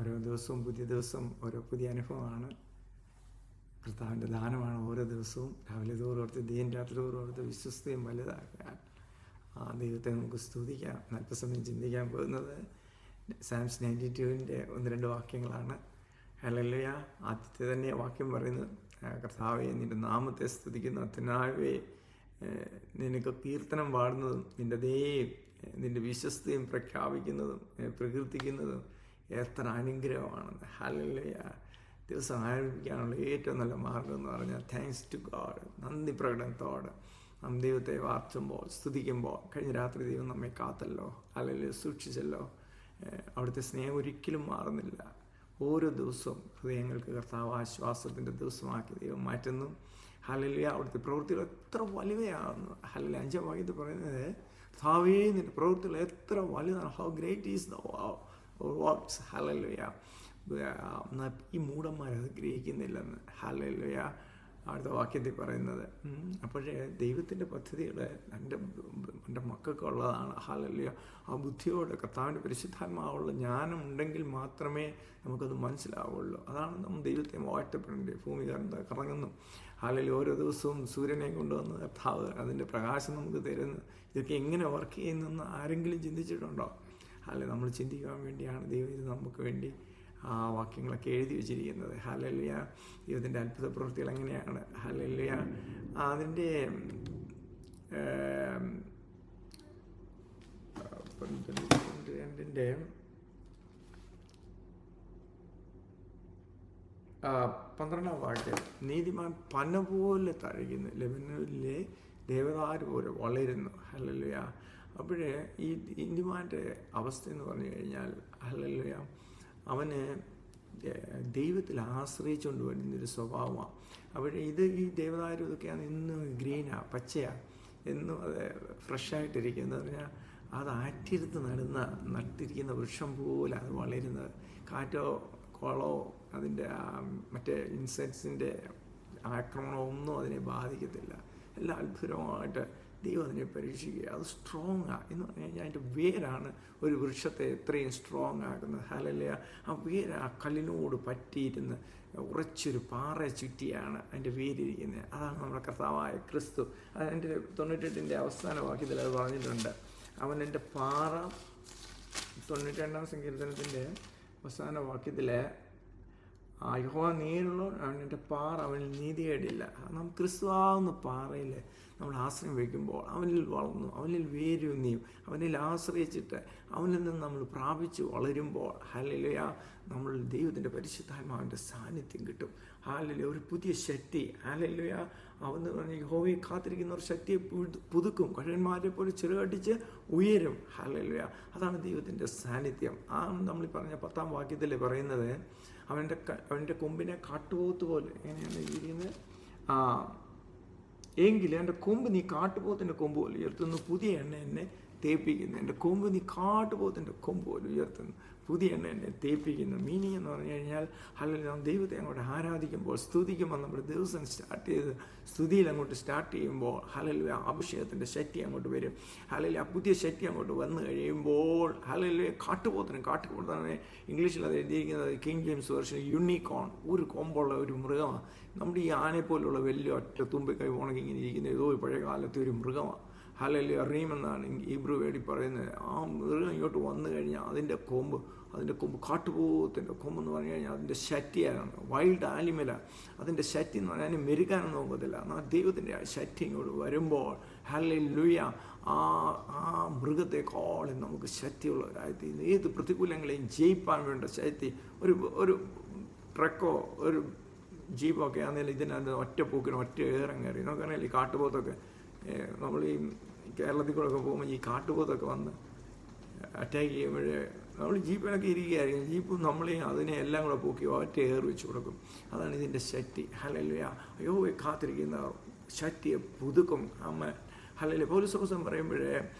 ഓരോ ദിവസവും പുതിയ ദിവസം ഓരോ പുതിയ അനുഭവമാണ്. കർത്താവിൻ്റെ ദാനമാണ് ഓരോ ദിവസവും. രാവിലെ തോറും ഓർത്ത് രാത്രി തോറും ഓർത്ത് വിശ്വസ്തയും വലുതാക്കാൻ ആ ദൈവത്തെ നമുക്ക് സ്തുതിക്കാം. അല്പസമയം ചിന്തിക്കാൻ പോകുന്നത് സാംസ് 92-ൻ്റെ 1-2 വാക്യങ്ങളാണ്. ഹല്ലേലൂയ. ആദ്യത്തെ തന്നെ വാക്യം പറയുന്നത്, കർത്താവേ നിൻ്റെ നാമത്തെ സ്തുതിക്കുന്നു, അത്യുന്നതനായവേ നിനക്ക് കീർത്തനം പാടുന്നതും നിൻ്റെ വിശ്വസ്തയും പ്രഖ്യാപിക്കുന്നതും പ്രകീർത്തിക്കുന്നതും എത്ര അനുഗ്രഹമാണെന്ന്. ഹല്ലേലൂയ. ദിവസം ആരംഭിക്കാനുള്ള ഏറ്റവും നല്ല മാർഗം എന്ന് പറഞ്ഞാൽ താങ്ക്സ് ടു ഗോഡ്, നന്ദി പ്രകടനത്തോടെ നാം ദൈവത്തെ വാർത്തുമ്പോൾ സ്തുതിക്കുമ്പോൾ, കഴിഞ്ഞ രാത്രി ദൈവം നമ്മെ കാത്തല്ലോ, അല്ലെങ്കിൽ സൂക്ഷിച്ചല്ലോ, അവിടുത്തെ സ്നേഹം ഒരിക്കലും മാറുന്നില്ല. ഓരോ ദിവസവും ഹൃദയങ്ങൾക്ക് കർത്താവ് ആശ്വാസത്തിൻ്റെ ദിവസമാക്കി ദൈവം മാറ്റുന്നു. ഹല്ലേലൂയ. അവിടുത്തെ പ്രവൃത്തികൾ എത്ര വലുതാകുന്നു. ഹല്ലേലൂയ. 5-ാം വാക്യത്തിൽ പറയുന്നത്, കർത്താവേ നിൻ്റെ പ്രവൃത്തികൾ എത്ര വലുതാണ്, how great is the works. Hallelujah. ഈ മൂഢന്മാരത് ഗ്രഹിക്കുന്നില്ലെന്ന്. ഹല്ലേലൂയ. അടുത്ത വാക്യത്തിൽ പറയുന്നത്, അപ്പോഴേ ദൈവത്തിൻ്റെ പദ്ധതികൾ എൻ്റെ മക്കൾക്കുള്ളതാണ്. ഹല്ലേലൂയ. ആ ബുദ്ധിയോടെ കർത്താവിൻ്റെ പരിശുദ്ധാത്മാവുള്ള ജ്ഞാനം ഉണ്ടെങ്കിൽ മാത്രമേ നമുക്കത് മനസ്സിലാവുള്ളൂ. അതാണ് നമ്മൾ ദൈവത്തെ വാഴ്ത്തപ്പെടേണ്ടത്. ഭൂമി കറങ്ങുന്നു. ഹല്ലേലൂയ. ഓരോ ദിവസവും സൂര്യനെ കൊണ്ടുവന്ന് കർത്താവ് അതിൻ്റെ പ്രകാശം നമുക്ക് തരുന്നു. ഇതൊക്കെ എങ്ങനെ വർക്ക് ചെയ്യുന്നെന്ന് ആരെങ്കിലും ചിന്തിച്ചിട്ടുണ്ടോ? അല്ലെ, നമ്മൾ ചിന്തിക്കാൻ വേണ്ടിയാണ് ദൈവം ഇത് നമുക്ക് വേണ്ടി ആ വാക്യങ്ങളൊക്കെ എഴുതി വെച്ചിരിക്കുന്നത്. ഹല്ലേലൂയ. ദൈവത്തിൻ്റെ അത്ഭുത പ്രവൃത്തികൾ എങ്ങനെയാണ്. ഹല്ലേലൂയ. അതിൻ്റെ 12-ാം വാക്യം, നീതിമാൻ പന പോലെ തഴയുന്നു, ലെബനോനിലെ ദേവദാരു പോലെ വളരുന്നു. ഹല്ലേലൂയ. അപ്പോഴേ ഈ നീതിമാൻ്റെ അവസ്ഥ എന്ന് പറഞ്ഞു കഴിഞ്ഞാൽ, ഹല്ലേലൂയ, അവന് ദൈവത്തിൽ ആശ്രയിച്ചുകൊണ്ട് വരുന്നൊരു സ്വഭാവമാണ്. അപ്പോഴേ ഈ ദേവദാരു ഇതൊക്കെയാണ് എന്നും ഗ്രീനാണ്, പച്ചയാണ്, എന്നും അത് ഫ്രഷായിട്ടിരിക്കുക എന്ന് പറഞ്ഞാൽ അത് ആറ്റിരുത്ത് നട്ടിരിക്കുന്ന വൃക്ഷം പോലെ അത് വളരുന്നത്. കാറ്റോ കോളോ അതിൻ്റെ മറ്റേ ഇൻസെക്ട്സിൻ്റെ ആക്രമണമോ ഒന്നും അതിനെ ബാധിക്കത്തില്ല. എല്ലാം അത്ഭുതമായിട്ട് ദൈവം അതിനെ പരീക്ഷിക്കുക. അത് സ്ട്രോങ്ങാണ് എന്ന് പറഞ്ഞു കഴിഞ്ഞാൽ അതിൻ്റെ വേരാണ് ഒരു വൃക്ഷത്തെ എത്രയും സ്ട്രോങ് ആക്കുന്നത്. ഹല്ലേലൂയ. ആ വേര് ആ കല്ലിനോട് പറ്റിയിരുന്ന് ഉറച്ചൊരു പാറ ചുറ്റിയാണ് അതിൻ്റെ വേരിയിരിക്കുന്നത്. അതാണ് നമ്മുടെ കർത്താവായ ക്രിസ്തു. അതിൻ്റെ 98-ൻ്റെ അവസാന വാക്യത്തിൽ അത് പറഞ്ഞിട്ടുണ്ട്. അവൻ എൻ്റെ പാറ, 92-ാം സങ്കീർത്തനത്തിൻ്റെ അവസാന വാക്യത്തിൽ, യഹോവ നേരുള്ളൂ, അവൻ്റെ പാറ അവനിൽ നീതികേടില്ല. നാം ക്രിസ്തുവാകുന്ന പാറയിൽ നമ്മൾ ആശ്രയം വയ്ക്കുമ്പോൾ അവനിൽ വളർന്നു, അവനിൽ വേരൂന്നിയും അവനിൽ ആശ്രയിച്ചിട്ട് അവനിൽ നിന്ന് നമ്മൾ പ്രാപിച്ച് വളരുമ്പോൾ, ഹല്ലേലൂയ, നമ്മൾ ദൈവത്തിൻ്റെ പരിശുദ്ധാത്മാവിൻ്റെ സാന്നിധ്യം കിട്ടും. ഹല്ലേലൂയ. ഒരു പുതിയ ശക്തി. ഹല്ലേലൂയ. അവന്ന് പറഞ്ഞ് യഹോവയെ കാത്തിരിക്കുന്നവർ ശക്തിയെ പുതുക്കും, കഴുകന്മാരെ പോലെ ചിറകടിച്ച് ഉയരും. ഹല്ലേലൂയ. അതാണ് ദൈവത്തിൻ്റെ സാന്നിധ്യം. ആ നമ്മൾ പറഞ്ഞ 10-ാം വാക്യത്തിൽ പറയുന്നത്, അവൻ്റെ കൊമ്പിനെ കാട്ടുപോത്ത് പോലെ, എങ്ങനെയാണ് ഇരിക്കുന്നത്, എങ്കിൽ എൻ്റെ കൊമ്പ് നീ കാട്ടുപോത്തിൻ്റെ കൊമ്പ് പോലെ ഉയർത്തുന്നു, പുതിയ എണ്ണ എന്നെ തേപ്പിക്കുന്നു. എൻ്റെ കൊമ്പ് നീ കാട്ടുപോത്തിൻ്റെ കൊമ്പ് പോലെ ഉയർത്തുന്നു, പുതിയ എണ്ണ എന്നെ തേപ്പിക്കുന്നു. മീനിങ് എന്ന് പറഞ്ഞു കഴിഞ്ഞാൽ, അല്ലെങ്കിൽ നാം ദൈവത്തെ അങ്ങോട്ട് ആരാധിക്കുമ്പോൾ, സ്തുതിക്കുമ്പോൾ, നമ്മുടെ ദിവസം സ്റ്റാർട്ട് ചെയ്ത് സ്തുതിയിൽ അങ്ങോട്ട് സ്റ്റാർട്ട് ചെയ്യുമ്പോൾ, ഹല്ലേലൂയ, അഭിഷേകത്തിൻ്റെ ശക്തി അങ്ങോട്ട് വരും. ഹല്ലേലൂയ. പുതിയ ശക്തി അങ്ങോട്ട് വന്നു കഴിയുമ്പോൾ, ഹല്ലേലൂയ, കാട്ടുപോത്താണ് ഇംഗ്ലീഷിൽ അത് എഴുതിയിരിക്കുന്നത്, കിങ് ജെയിംസ് വേർഷൻ, യൂണിക്കോൺ, ഒരു കൊമ്പുള്ള ഒരു മൃഗമാണ്. നമ്മുടെ ഈ ആനയെ പോലുള്ള വലിയ ഒറ്റ തുമ്പിക്കൈ ഉണക്കി ഇങ്ങനെ ഇരിക്കുന്ന ഏതോ പഴയ കാലത്തെ ഒരു മൃഗമാണ്. ഹല്ലേലൂയ. റീം എന്നാണ് ഹീബ്രു വേർഡിൽ പറയുന്നത്. ആ മൃഗം ഇങ്ങോട്ട് വന്നു കഴിഞ്ഞാൽ അതിൻ്റെ കൊമ്പ് കാട്ടുപോത്തിൻ്റെ കൊമ്പെന്ന് പറഞ്ഞു കഴിഞ്ഞാൽ അതിൻ്റെ ശക്തിയാണ്, വൈൽഡ് ആനിമലാണ്. അതിൻ്റെ ശക്തി എന്ന് പറഞ്ഞാൽ അതിന് മെരുകാനൊന്നും നോക്കത്തില്ല. എന്നാൽ ദൈവത്തിൻ്റെ ആ ശക്തി ഇങ്ങോട്ട് വരുമ്പോൾ, ഹല്ലേലൂയ, ആ മൃഗത്തെക്കാളും നമുക്ക് ശക്തിയുള്ളവരായി, ഏത് പ്രതികൂലങ്ങളെയും ജയിപ്പാൻ വേണ്ട ശക്തി. ഒരു ട്രക്കോ ഒരു ജീപ്പോ ഒക്കെ ആണെങ്കിലും ഇതിനകത്ത് ഒറ്റ പൂക്കിന് ഒറ്റ ഏറം കയറി. നമുക്കറിയാം ഈ കാട്ടുപോത്തൊക്കെ നമ്മൾ ഈ കേരളത്തിൽ കൂടെ ഒക്കെ പോകുമ്പോൾ ഈ കാട്ടുപോത്തൊക്കെ വന്ന് അറ്റാക്ക് ചെയ്യുമ്പോഴേ നമ്മൾ ജീപ്പിലൊക്കെ ഇരിക്കുകയായിരിക്കും. ജീപ്പ് നമ്മളെയും അതിനെ എല്ലാം കൂടെ പൂക്കി ഒറ്റ ഏറ് വെച്ച് കൊടുക്കും. അതാണ് ഇതിൻ്റെ ശക്തി. ഹല്ലേലൂയ. അയ്യോ, കാത്തിരിക്കുന്ന ശക്തിയെ പുതുക്കും. അമ്മ ഹല്ലേലൂയ. പൗലോസ് പറയുമ്പോഴേ,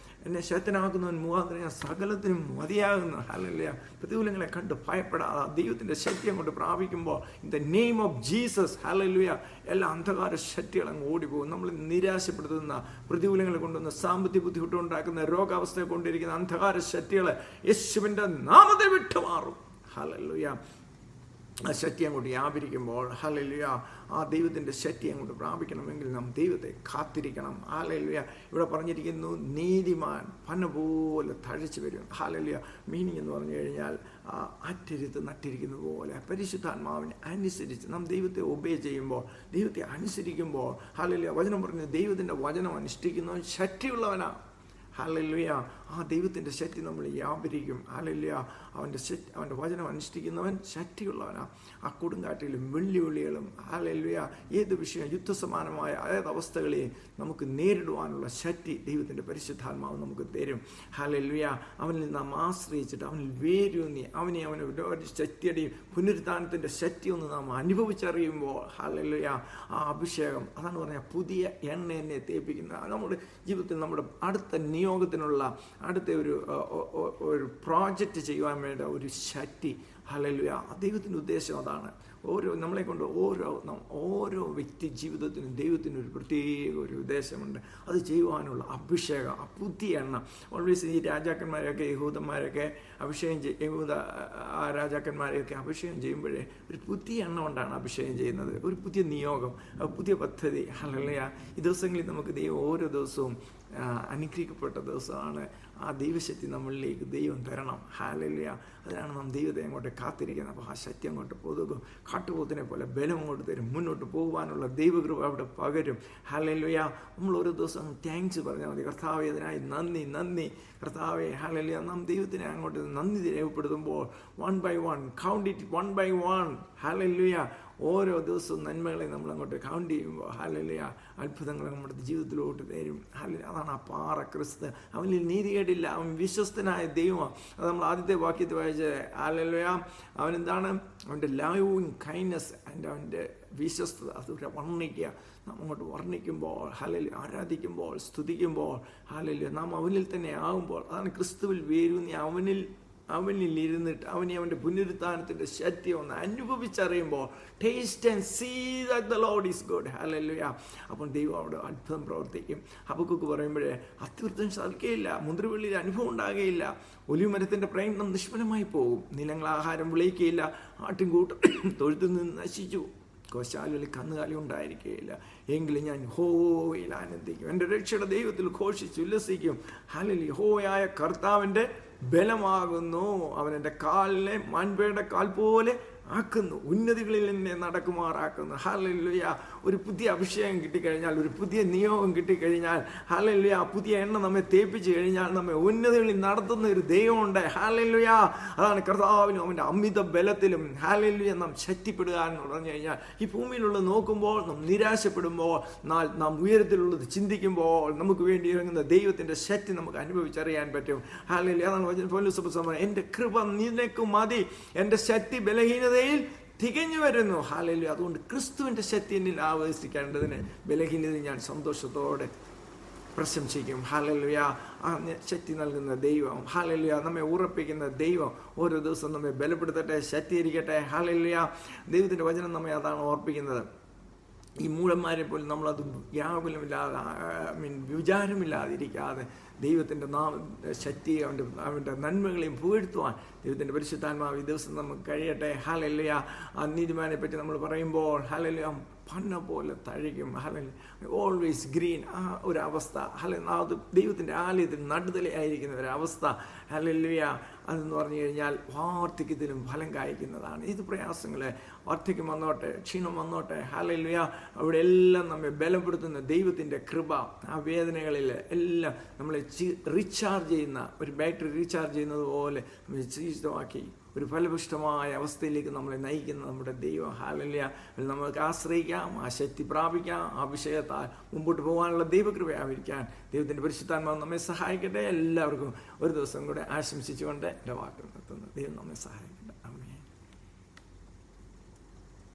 എന്നെ ശക്തനാക്കുന്നവൻ മുഖാന്തരം ഞാൻ സകലത്തിനും മതിയാകുന്നു. ഹല്ലേലൂയ. പ്രതികൂലങ്ങളെ കണ്ട് ഭയപ്പെടാതെ ദൈവത്തിൻ്റെ ശക്തി അങ്ങോട്ട് പ്രാപിക്കുമ്പോൾ, in the name of Jesus, hallelujah, എല്ലാ അന്ധകാര ശക്തികളങ്ങ് ഓടിപ്പോകും. നമ്മൾ നിരാശപ്പെടുത്തുന്ന പ്രതികൂലങ്ങളെ കൊണ്ടുവന്ന സാമ്പത്തിക ബുദ്ധിമുട്ടുണ്ടാക്കുന്ന രോഗാവസ്ഥയെ കൊണ്ടിരിക്കുന്ന അന്ധകാര ശക്തികളെ യേശുവിൻ്റെ നാമത്തിൽ വിട്ടുമാറും. ഹല്ലേലൂയ. ആ ശക്തി അങ്ങോട്ട് വ്യാപരിക്കുമ്പോൾ ഹല്ലേലൂയ, ആ ദൈവത്തിൻ്റെ ശക്തി അങ്ങോട്ട് പ്രാപിക്കണമെങ്കിൽ നാം ദൈവത്തെ കാത്തിരിക്കണം. ഹല്ലേലൂയ. ഇവിടെ പറഞ്ഞിരിക്കുന്നു, നീതിമാൻ പന പോലെ തഴച്ചു വരും. ഹല്ലേലൂയ. മീനിങ് എന്ന് പറഞ്ഞു കഴിഞ്ഞാൽ അറ്റരുത്ത് നട്ടിരിക്കുന്നത് പോലെ പരിശുദ്ധാത്മാവിനെ അനുസരിച്ച് നാം ദൈവത്തെ ഒബേ ചെയ്യുമ്പോൾ, ദൈവത്തെ അനുസരിക്കുമ്പോൾ, ഹല്ലേലൂയ, വചനം പറഞ്ഞു ദൈവത്തിൻ്റെ വചനം അനുഷ്ഠിക്കുന്നവൻ ശക്തിയുള്ളവനാണ്. ഹല്ലേലൂയ. ആ ദൈവത്തിൻ്റെ ശക്തി നമ്മൾ വ്യാപരിക്കും. ഹല്ലേലൂയ. അവൻ്റെ വചനം അനുഷ്ഠിക്കുന്നവൻ ശക്തിയുള്ളവനാണ്. ആ കൊടുങ്കാറ്റിലും വെല്ലുവിളികളും ഹല്ലേലൂയ ഏത് വിഷയം യുദ്ധസമാനമായ ഏതവസ്ഥകളെയും നമുക്ക് നേരിടുവാനുള്ള ശക്തി ദൈവത്തിൻ്റെ പരിശുദ്ധാത്മാവ് നമുക്ക് തരും. ഹല്ലേലൂയ. അവനിൽ നാം ആശ്രയിച്ചിട്ട് അവനിൽ വേരൂന്നി അവൻ്റെ ശക്തിയുടെയും പുനരുത്ഥാനത്തിൻ്റെ ശക്തിയൊന്ന് നാം അനുഭവിച്ചറിയുമ്പോൾ ഹല്ലേലൂയ, ആ അഭിഷേകം, അതാണ് പറഞ്ഞാൽ പുതിയ എണ്ണ തേപ്പിക്കുന്നത്. നമ്മുടെ ജീവിതത്തിൽ നമ്മുടെ അടുത്ത നിയോഗത്തിനുള്ള അടുത്ത ഒരു പ്രോജക്റ്റ് ചെയ്യുവാൻ വേണ്ട ഒരു ശക്തി. ഹല്ലേലൂയ. ദൈവത്തിൻ്റെ ഉദ്ദേശം അതാണ്. നമ്മളെ കൊണ്ട് ഓരോ വ്യക്തി ജീവിതത്തിനും ദൈവത്തിനൊരു പ്രത്യേക ഒരു ഉദ്ദേശമുണ്ട്. അത് ചെയ്യുവാനുള്ള അഭിഷേകം, ആ പുതിയ എണ്ണ. ഓൾവേസ് ഈ രാജാക്കന്മാരെയൊക്കെ യഹൂദന്മാരൊക്കെ രാജാക്കന്മാരെയൊക്കെ അഭിഷേകം ചെയ്യുമ്പോഴേ ഒരു പുതിയ എണ്ണ കൊണ്ടാണ് അഭിഷേകം ചെയ്യുന്നത്. ഒരു പുതിയ നിയോഗം, പുതിയ പദ്ധതി. ഹല്ലേലൂയ. ഈ ദിവസങ്ങളിൽ നമുക്ക് ദൈവം ഓരോ ദിവസവും അനുഗ്രഹിക്കപ്പെട്ട ദിവസമാണ്. ആ ദൈവശക്തി നമ്മളിലേക്ക് ദൈവം തരണം. ഹല്ലേലൂയ. അതിനാണ് നാം ദൈവത്തെ അങ്ങോട്ട് കാത്തിരിക്കുന്നത്. അപ്പോൾ ആ ശക്തി അങ്ങോട്ട് പൊതുകും. കാട്ടുപോത്തിനെ പോലെ ബലം അങ്ങോട്ട് തരും. മുന്നോട്ട് പോകുവാനുള്ള ദൈവകൃപ അവിടെ പകരും. ഹല്ലേലൂയ. നമ്മൾ ഓരോ ദിവസം താങ്ക്സ് പറഞ്ഞാൽ മതി. കർത്താവേ, അതിനായി നന്ദി കർത്താവേ. ഹല്ലേലൂയ. നാം ദൈവത്തിനെ അങ്ങോട്ട് നന്ദി രേഖപ്പെടുത്തുമ്പോൾ 1 by 1 count it 1 by 1. Hallelujah. ഓരോ ദിവസവും നന്മകളെ നമ്മൾ അങ്ങോട്ട് കൗണ്ട് ചെയ്യുമ്പോൾ ഹല്ലേലൂയ അത്ഭുതങ്ങൾ നമ്മുടെ ജീവിതത്തിലോട്ട് തരും. ഹല്ലേലൂയ. അതാണ് ആ പാറ ക്രിസ്തു. അവനിൽ നീതികേടില്ല, അവൻ വിശ്വസ്തനായ ദൈവമാണ്. അത് നമ്മൾ ആദ്യത്തെ വാക്യത്തിൽ വായിച്ചത്. ഹല്ലേലൂയ. അവനെന്താണ്? അവൻ്റെ ലവിങ് കൈൻഡ്നസ് ആൻഡ് അവൻ്റെ വിശ്വസ്തത അതുകൂടെ വർണ്ണിക്കുക. നാം അങ്ങോട്ട് വർണ്ണിക്കുമ്പോൾ ഹല്ലേലൂയ, ആരാധിക്കുമ്പോൾ, സ്തുതിക്കുമ്പോൾ ഹല്ലേലൂയ, നാം അവനിൽ തന്നെ ആകുമ്പോൾ, അതാണ് ക്രിസ്തുവിൽ വേരൂന്നി അവനിൽ ഇരുന്നിട്ട് അവൻ്റെ പുനരുത്ഥാനത്തിൻ്റെ ശക്തി ഒന്ന് അനുഭവിച്ചറിയുമ്പോൾ taste and see that the lord is good. Hallelujah. അപ്പോൾ ദൈവം അവിടെ അത്ഭുതം പ്രവർത്തിക്കും. ഹബക്കൂക്ക് പറയുമ്പോഴേ അത്യുർത്ഥം സാധിക്കുകയില്ല, മുന്തിരിവള്ളിയിൽ അനുഭവം ഉണ്ടാകുകയില്ല, ഒലിവുമരത്തിൻ്റെ പ്രയത്നം നിഷ്ഫലമായി പോകും, നിലങ്ങൾ ആഹാരം വിളയിക്കുകയില്ല, ആട്ടിൻകൂട്ടം തൊഴുത്തിൽ നിന്ന് നശിച്ചു, കോശാലുകളിൽ കന്നുകാലി ഉണ്ടായിരിക്കുകയില്ല, എങ്കിലും ഞാൻ യഹോവയിൽ ആനന്ദിക്കും, എൻ്റെ രക്ഷയുടെ ദൈവത്തിൽ ഘോഷിച്ച് ഉല്ലസിക്കും. ഹല്ലേലൂയ. യഹോവയായ കർത്താവിൻ്റെ ബലമാകുന്നു, അവൻ എൻ്റെ കാലിനെ മാൻപേയുടെ കാൽ പോലെ ആക്കുന്നു, ഉന്നതികളിൽ എന്നെ നടക്കുമാറാക്കുന്നു. ഹല്ലേലൂയ. ഒരു പുതിയ അഭിഷേകം കിട്ടിക്കഴിഞ്ഞാൽ, ഒരു പുതിയ നിയോഗം കിട്ടിക്കഴിഞ്ഞാൽ, ഹല്ലേലൂയ, പുതിയ എണ്ണ നമ്മെ തേപ്പിച്ച് കഴിഞ്ഞാൽ നമ്മെ ഉന്നതികളിൽ നടത്തുന്ന ഒരു ദൈവമുണ്ട്. ഹല്ലേലൂയ. അതാണ് കർത്താവിനും അവൻ്റെ അമിത ബലത്തിലും ഹല്ലേലൂയ നാം ശക്തിപ്പെടുക എന്ന് പറഞ്ഞു കഴിഞ്ഞാൽ, ഈ ഭൂമിയിലുള്ളത് നോക്കുമ്പോൾ നാം നിരാശപ്പെടുമ്പോൾ, നാം ഉയരത്തിലുള്ളത് ചിന്തിക്കുമ്പോൾ നമുക്ക് വേണ്ടി ഇറങ്ങുന്ന ദൈവത്തിൻ്റെ ശക്തി നമുക്ക് അനുഭവിച്ചറിയാൻ പറ്റും. ഹല്ലേലൂയ. അതാണ് പൗലോസ്, എൻ്റെ കൃപ നിനക്ക് മതി, എൻ്റെ ശക്തി ബലഹീനതയിൽ തികഞ്ഞു വരുന്നു. ഹല്ലേലൂയ. അതുകൊണ്ട് ക്രിസ്തുവിൻ്റെ ശക്തി എന്നിൽ ആവേശിക്കേണ്ടതിന് ബലഹീനതയിൽ ഞാൻ സന്തോഷത്തോടെ പ്രശംസിക്കും. ഹല്ലേലൂയ. ആ ശക്തി നൽകുന്ന ദൈവം, ഹല്ലേലൂയ, നമ്മെ ഉറപ്പിക്കുന്ന ദൈവം ഓരോ ദിവസവും നമ്മെ ബലപ്പെടുത്തട്ടെ, ശക്തീകരിക്കട്ടെ. ഹല്ലേലൂയ. ദൈവത്തിൻ്റെ വചനം നമ്മെ അതാണ് ഓർപ്പിക്കുന്നത്. ഈ മൂഢന്മാരെ പോലും നമ്മളത് വ്യാകുലമില്ലാതെ വിചാരമില്ലാതിരിക്കാതെ ദൈവത്തിൻ്റെ ശക്തി അവൻ്റെ നന്മകളെയും പുകഴ്ത്തുവാൻ ദൈവത്തിൻ്റെ പരിശുദ്ധാത്മാവ് ഈ ദിവസം നമുക്ക് കഴിയട്ടെ. ഹല്ലേലൂയ. ആ നീതിമാനെ പറ്റി നമ്മൾ പറയുമ്പോൾ ഹല്ലേലൂയ പന്ന പോലെ തഴയ്ക്കും. ഹല്ലേലൂയ. ഓൾവേസ് ഗ്രീൻ, ആ ഒരവസ്ഥ. ഹല്ലേലൂയ. അത് ദൈവത്തിൻ്റെ ആലയത്തിൽ നടുതലയായിരിക്കുന്ന ഒരവസ്ഥ. ഹല്ലേലൂയ. അതെന്ന് പറഞ്ഞു കഴിഞ്ഞാൽ വാർദ്ധക്യത്തിലും ഫലം കായ്ക്കുന്നതാണ്. ഇത് പ്രയാസങ്ങൾ വാർദ്ധക്യം വന്നോട്ടെ, ക്ഷീണം വന്നോട്ടെ, ഹല്ലേലൂയ, അവിടെ എല്ലാം നമ്മെ ബലപ്പെടുത്തുന്ന ദൈവത്തിൻ്റെ കൃപ, ആ വേദനകളിൽ എല്ലാം നമ്മളെ റീചാർജ് ചെയ്യുന്ന ഒരു ബാറ്ററി റീചാർജ് ചെയ്യുന്നത് പോലെ നമ്മളെ ജീവിതമാക്കി ഒരു ഫലപുഷ്ടമായ അവസ്ഥയിലേക്ക് നമ്മളെ നയിക്കുന്ന നമ്മുടെ ദൈവം. ഹല്ലേലൂയ. നമുക്ക് ആശ്രയിക്കാം, ആ ശക്തി പ്രാപിക്കാം, ആ വിഷയത്താൽ മുമ്പോട്ട് പോകാനുള്ള ദൈവകൃപയായിരിക്കാൻ ദൈവത്തിൻ്റെ പരിശുദ്ധാത്മാവ് നമ്മെ സഹായിക്കട്ടെ. എല്ലാവർക്കും ഒരു ദിവസം കൂടെ ആശംസിച്ചുകൊണ്ട് എൻ്റെ വാക്കുകൾ നിർത്തുന്നു. ദൈവം നമ്മെ സഹായിക്കട്ടെ.